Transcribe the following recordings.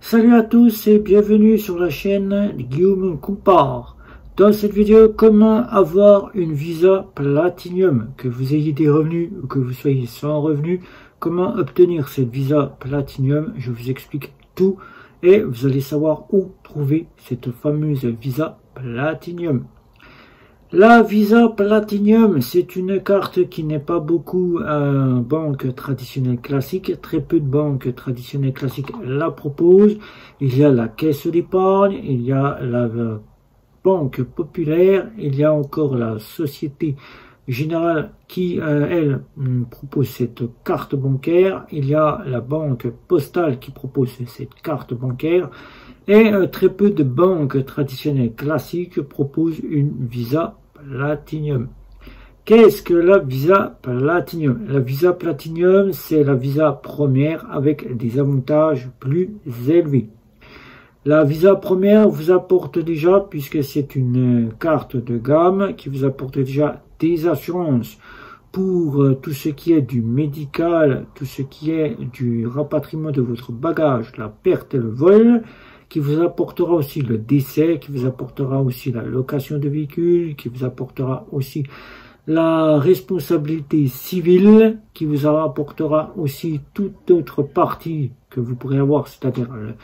Salut à tous et bienvenue sur la chaîne Guillaume Compare. Dans cette vidéo, comment avoir une Visa Platinum, que vous ayez des revenus ou que vous soyez sans revenus, comment obtenir cette Visa Platinum, je vous explique tout et vous allez savoir où trouver cette fameuse Visa Platinum. La Visa Platinum, c'est une carte qui n'est pas beaucoup banque traditionnelle classique. Très peu de banques traditionnelles classiques la proposent. Il y a la Caisse d'épargne, il y a la Banque Populaire, il y a encore la Société Générale qui, elle, propose cette carte bancaire. Il y a la Banque Postale qui propose cette carte bancaire. Et très peu de banques traditionnelles classiques proposent une Visa Platinum. Qu'est-ce que la Visa Platinum? La Visa Platinum, c'est la Visa première avec des avantages plus élevés. La Visa première vous apporte déjà, puisque c'est une carte de gamme, qui vous apporte déjà des assurances pour tout ce qui est du médical, tout ce qui est du rapatriement de votre bagage, la perte et le vol, qui vous apportera aussi le décès, qui vous apportera aussi la location de véhicules, qui vous apportera aussi la responsabilité civile, qui vous apportera aussi toute autre partie que vous pourrez avoir, c'est-à-dire le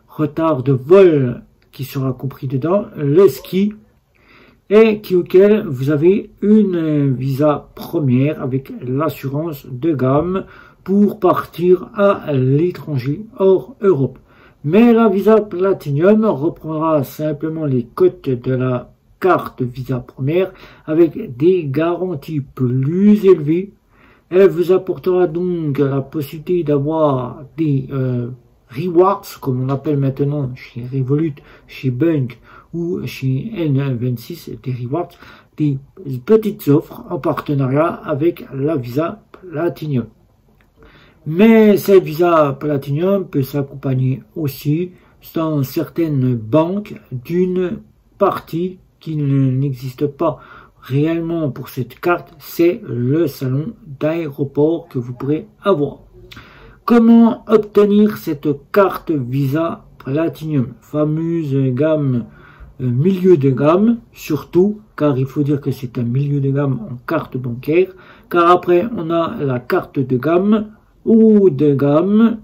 retard de vol qui sera compris dedans, le ski, et auquel vous avez une visa première avec l'assurance de gamme pour partir à l'étranger hors Europe. Mais la Visa Platinum reprendra simplement les cotes de la carte Visa première avec des garanties plus élevées. Elle vous apportera donc la possibilité d'avoir des rewards, comme on appelle maintenant chez Revolut, chez Bank ou chez N26, des rewards, des petites offres en partenariat avec la Visa Platinum. Mais cette Visa Platinum peut s'accompagner aussi dans certaines banques d'une partie qui n'existe pas réellement pour cette carte, c'est le salon d'aéroport que vous pourrez avoir. Comment obtenir cette carte Visa Platinum, fameuse gamme, milieu de gamme, surtout, car il faut dire que c'est un milieu de gamme en carte bancaire, car après on a la carte de gamme, haut de gamme,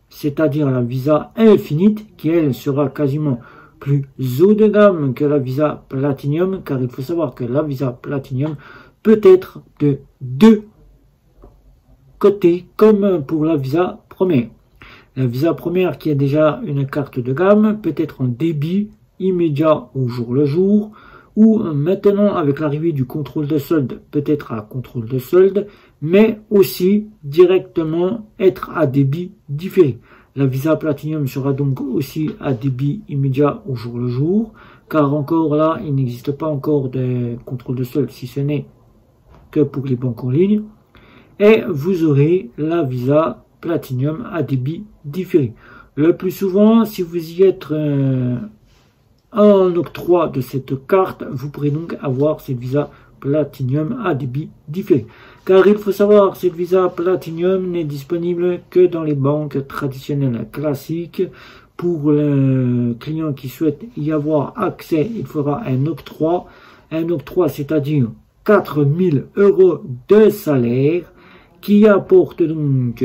c'est-à-dire la Visa Infinite, qui elle sera quasiment plus haut de gamme que la Visa Platinum, car il faut savoir que la Visa Platinum peut être de deux côtés, comme pour la Visa première. La Visa première, qui est déjà une carte de gamme, peut être en débit immédiat au jour le jour, ou maintenant avec l'arrivée du contrôle de solde, peut-être à contrôle de solde, mais aussi directement être à débit différé. La Visa Platinum sera donc aussi à débit immédiat au jour le jour, car encore là, il n'existe pas encore de contrôle de solde, si ce n'est que pour les banques en ligne. Et vous aurez la Visa Platinum à débit différé. Le plus souvent, si vous y êtes en octroi de cette carte, vous pourrez donc avoir cette Visa Platinum à débit différé. Car il faut savoir, cette Visa Platinum n'est disponible que dans les banques traditionnelles classiques. Pour le client qui souhaite y avoir accès, il faudra un octroi. Un octroi, c'est-à-dire 4000 € de salaire, qui apporte donc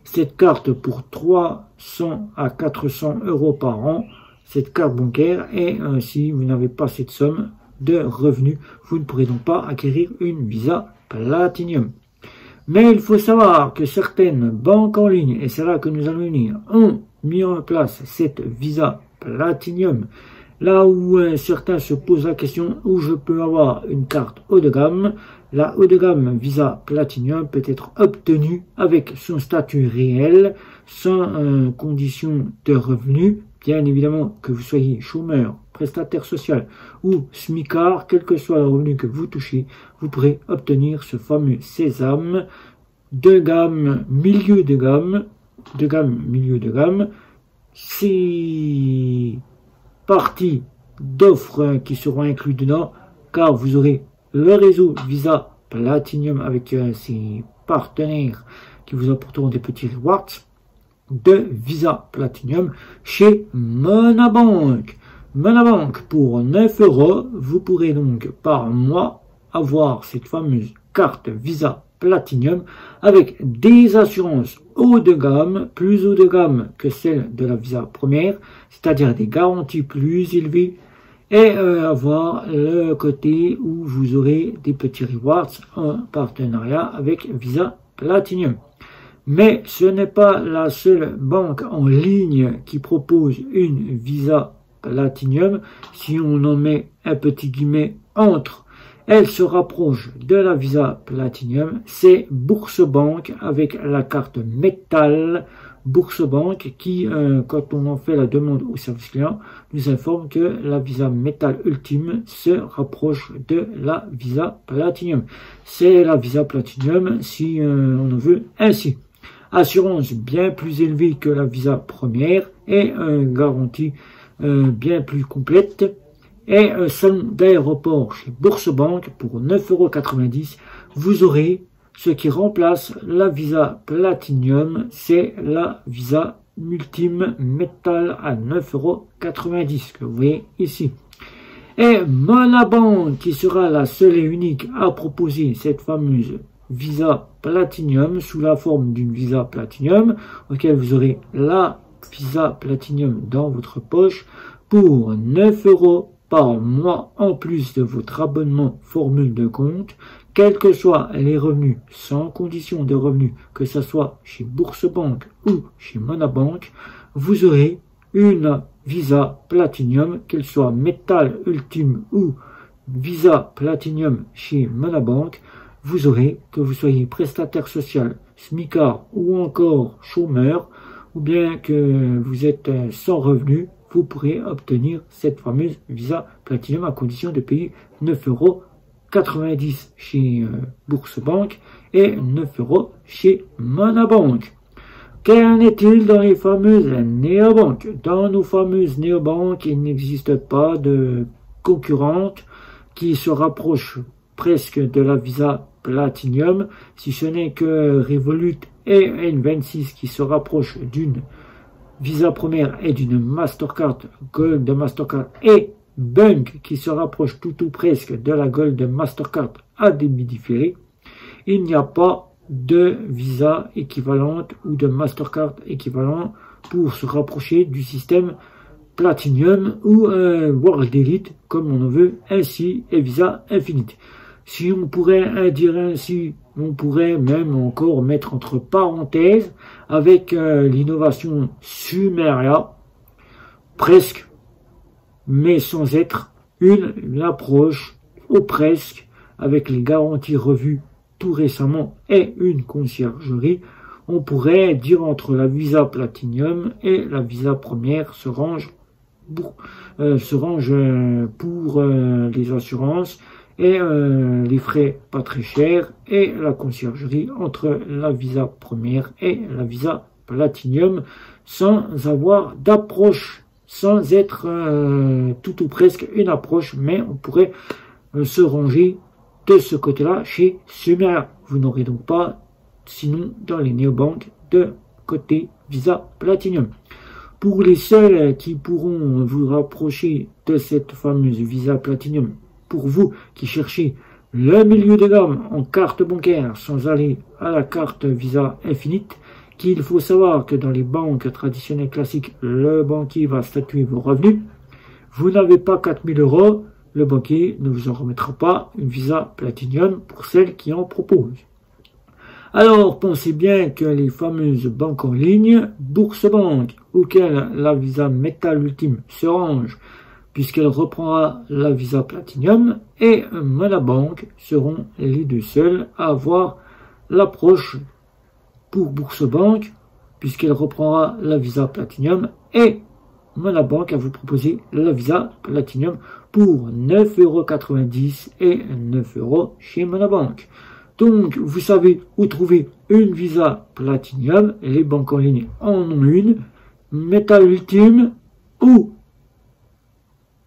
cette carte pour 300 à 400 € par an, cette carte bancaire, et si vous n'avez pas cette somme de revenus, vous ne pourrez donc pas acquérir une Visa Platinum. Mais il faut savoir que certaines banques en ligne, et c'est là que nous allons venir, ont mis en place cette Visa Platinum, là où certains se posent la question où je peux avoir une carte haut de gamme. La haut de gamme Visa Platinum peut être obtenue avec son statut réel, sans condition de revenus, bien évidemment que vous soyez chômeur, prestataire social ou smicard, quel que soit le revenu que vous touchez, vous pourrez obtenir ce fameux sésame de gamme, milieu de gamme, milieu de gamme. C'est parties d'offres qui seront inclus dedans, car vous aurez le réseau Visa Platinum avec ses partenaires qui vous apporteront des petits rewards. de Visa Platinum chez Monabank. Monabank, pour 9 €, vous pourrez donc par mois avoir cette fameuse carte Visa Platinum avec des assurances haut de gamme, plus haut de gamme que celle de la Visa première, c'est-à-dire des garanties plus élevées, et avoir le côté où vous aurez des petits rewards en partenariat avec Visa Platinum. Mais ce n'est pas la seule banque en ligne qui propose une Visa Platinum. Si on en met un petit guillemet entre, elle se rapproche de la Visa Platinum. C'est Bourse-Banque avec la carte métal Bourse-Banque qui, quand on en fait la demande au service client, nous informe que la Visa métal ultime se rapproche de la Visa Platinum. C'est la Visa Platinum si on en veut ainsi. Assurance bien plus élevée que la Visa première et garantie bien plus complète. Et salon d'aéroport chez Bourse-Banque pour 9,90 €. Vous aurez ce qui remplace la Visa Platinum, c'est la Visa Ultime Metal à 9,90 € que vous voyez ici. Et Monabank qui sera la seule et unique à proposer cette fameuse Visa Platinum sous la forme d'une Visa Platinum auquel vous aurez la Visa Platinum dans votre poche pour 9 € par mois en plus de votre abonnement formule de compte, quels que soient les revenus, sans condition de revenus, que ce soit chez Bourse-Banque ou chez Monabank, vous aurez une Visa Platinum, qu'elle soit métal ultime ou Visa Platinum chez Monabank. Vous aurez, que vous soyez prestataire social, smicard ou encore chômeur, ou bien que vous êtes sans revenus, vous pourrez obtenir cette fameuse Visa Platinum à condition de payer 9,90 € chez Bourse-Banque et 9 € chez Monabank. Qu'en est-il dans les fameuses néobanques? Dans nos fameuses néobanques, il n'existe pas de concurrente qui se rapproche presque de la Visa Platinum, si ce n'est que Revolut et N26 qui se rapprochent d'une Visa première et d'une Mastercard Gold de Mastercard et Bunk qui se rapproche tout ou presque de la Gold de Mastercard à débit différé. Il n'y a pas de Visa équivalente ou de Mastercard équivalent pour se rapprocher du système Platinum ou World Elite comme on en veut ainsi et Visa Infinite. Si on pourrait dire ainsi, on pourrait même encore mettre entre parenthèses avec l'innovation Sumeria, presque, mais sans être une approche ou presque, avec les garanties revues tout récemment et une conciergerie, on pourrait dire entre la Visa Platinum et la Visa première se range pour les assurances et les frais pas très chers et la conciergerie entre la Visa première et la Visa Platinum sans avoir d'approche, sans être tout ou presque une approche, mais on pourrait se ranger de ce côté-là chez Sumeria. Vous n'aurez donc pas, sinon dans les néobanques, de côté Visa Platinum. Pour les seuls qui pourront vous rapprocher de cette fameuse Visa Platinum, pour vous qui cherchez le milieu de gamme en carte bancaire sans aller à la carte Visa Infinite, qu'il faut savoir que dans les banques traditionnelles classiques, le banquier va statuer vos revenus. Vous n'avez pas 4 000 €, le banquier ne vous en remettra pas une Visa Platinum pour celle qui en propose. Alors pensez bien que les fameuses banques en ligne, Bourse-Banque, auxquelles la Visa Metal Ultime se range, puisqu'elle reprendra la Visa Platinum, et Monabank seront les deux seuls à avoir l'approche pour Bourse-Banque, puisqu'elle reprendra la Visa Platinum, et Monabank à vous proposer la Visa Platinum pour 9,90 € et 9 € chez Monabank. Donc, vous savez où trouver une Visa Platinum, les banques en ligne en ont une, Metal Ultime ou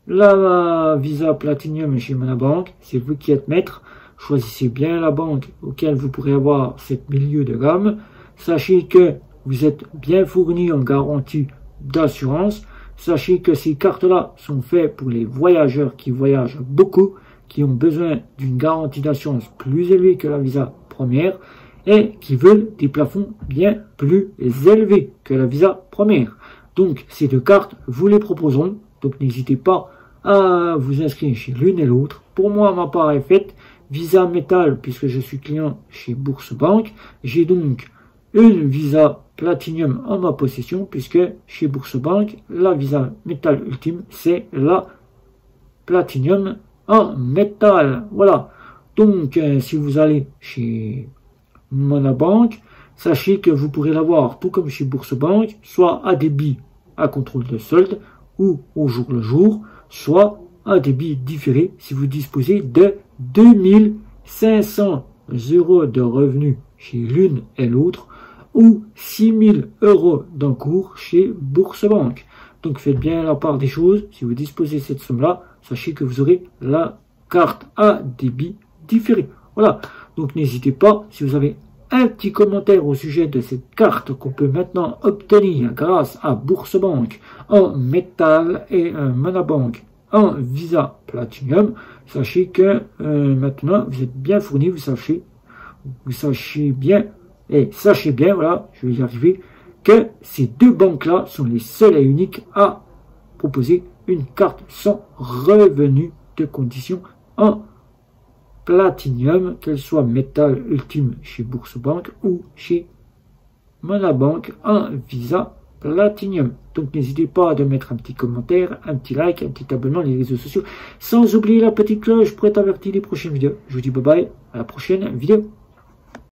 la Visa Platinum chez Monabank, c'est vous qui êtes maître. Choisissez bien la banque auquel vous pourrez avoir cette milieu de gamme. Sachez que vous êtes bien fourni en garantie d'assurance. Sachez que ces cartes-là sont faites pour les voyageurs qui voyagent beaucoup, qui ont besoin d'une garantie d'assurance plus élevée que la Visa première et qui veulent des plafonds bien plus élevés que la Visa première. Donc, ces deux cartes, vous les proposerons. Donc, n'hésitez pas à vous inscrire chez l'une et l'autre. Pour moi, ma part est faite. Visa Métal, puisque je suis client chez Bourse-Banque. J'ai donc une Visa Platinum en ma possession, puisque chez Bourse-Banque, la Visa Métal ultime, c'est la Platinum en métal. Voilà. Donc, si vous allez chez Monabank, sachez que vous pourrez l'avoir tout comme chez Bourse-Banque, soit à débit à contrôle de solde ou au jour le jour, soit à débit différé si vous disposez de 2500 € de revenus chez l'une et l'autre ou 6000 € d'encours chez Bourse-Banque. Donc faites bien la part des choses. Si vous disposez de cette somme-là, sachez que vous aurez la carte à débit différé. Voilà. Donc n'hésitez pas, si vous avez un petit commentaire au sujet de cette carte qu'on peut maintenant obtenir grâce à Bourse-Banque en métal et Monabank en Visa Platinum, sachez que maintenant vous êtes bien fourni, sachez bien, voilà, je vais y arriver, que ces deux banques-là sont les seules et uniques à proposer une carte sans revenu de condition en Platinum, qu'elle soit métal ultime chez Bourse-Banque ou chez Monabank en Visa Platinum. Donc n'hésitez pas à mettre un petit commentaire, un petit like, un petit abonnement les réseaux sociaux, sans oublier la petite cloche pour être averti des prochaines vidéos. Je vous dis bye bye, à la prochaine vidéo.